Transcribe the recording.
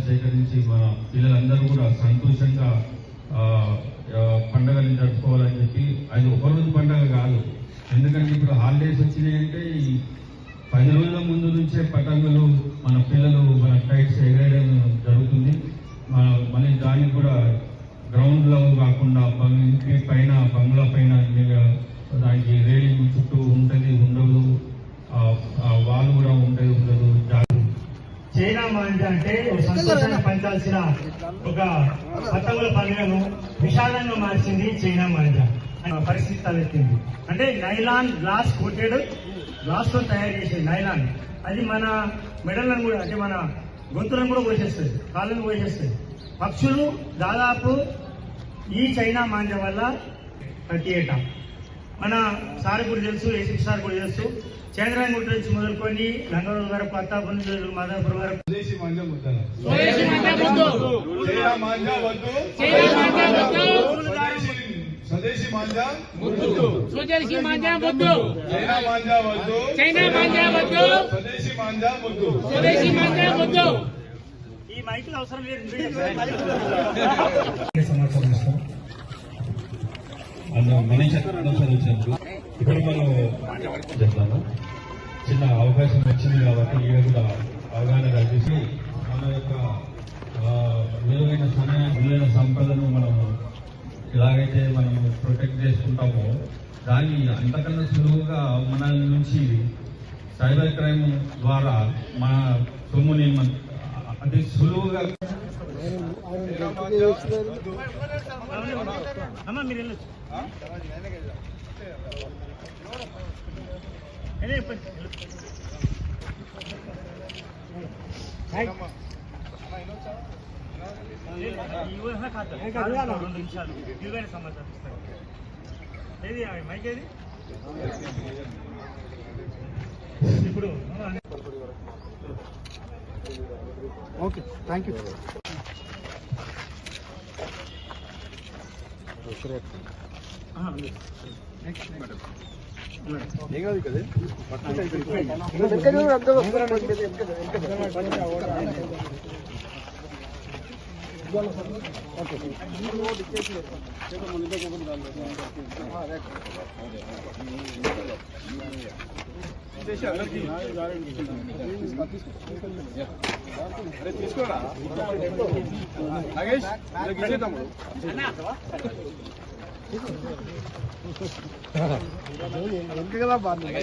సేకరించి మన పిల్లలందరూ కూడా సంతోషంగా పండుగని జరుపుకోవాలని చెప్పి అది ఒకరోజు పండుగ కాదు. ఎందుకంటే ఇప్పుడు హాలిడేస్ వచ్చినాయంటే ఈ 10 రోజుల ముందు నుంచే పతంగులు మన పిల్లలు మన కైట్స్ ఎగరేయడం జరుగుతుంది. మళ్ళీ దానికి కూడా గ్రౌండ్లో కాకుండా ఇంటి పైన బంగ్లా పైన దానికి రేలింగ్ చుట్టూ ఉంటుంది ఉండదు, వాళ్ళు కూడా ఉంటుంది ఉండదు. చైనా మాంజా అంటే సంతోషంగా పంచాల్సిన ఒక పతంగుల పండుగను విషాదంగా మార్చింది చైనా మాంజా పరిస్థితి తలెత్తింది. అంటే నైలాన్ గ్లాస్ కోటెడ్ గ్లాస్ తో తయారు చేసేది నైలాన్, అది మన మెడలను కూడా అంటే మన గొంతులను కూడా పోసేస్తుంది, కాళ్ళను పోసేస్తుంది. పక్షులు దాదాపు ఈ చైనా మాంజా వల్ల ప్రతి ఏటా మన సార్ కూడా తెలుసు, ఏసీపీ సార్ కూడా తెలుసు, చంద్రాయగుట్ట నుంచి మొదలుకొని లంగరూరు వరకు పత్తాపురం మాదాపూర్ వరకు స్వదేశీ మాంజా ముద్దల స్వదేశీ మాంజా ముద్దు, స్వదేశీ మాంజా ముద్దు, చైనా మాంజా వద్దు, చైనా మాంజా వద్దు, స్వదేశీ మాంజా ముద్దు, స్వదేశీ మాంజా ముద్దు. ఈ మైకులు అవసరం లేదు. ఇప్పుడు మనం చెప్తాను, చిన్న అవకాశం వచ్చింది కాబట్టి ఇవి కూడా అవగాహన కల్పిస్తూ మన యొక్క విలువైన సమయాన్ని విలువైన సంపదను మనము ఎలాగైతే మనం ప్రొటెక్ట్ చేసుకుంటామో దాన్ని అంతకన్నా సులువుగా మన నుంచి సైబర్ క్రైమ్ ద్వారా మన సొమ్ముని అతి సులువుగా సమాచారం ఇస్తారు. ఏది మైక్ ఏది ఇప్పుడు ఓకే, థ్యాంక్ యూ. ఏం కాదు కదా తీసుకోరా నాగేష్ తమ్ముడు ఎంత కదా బాగా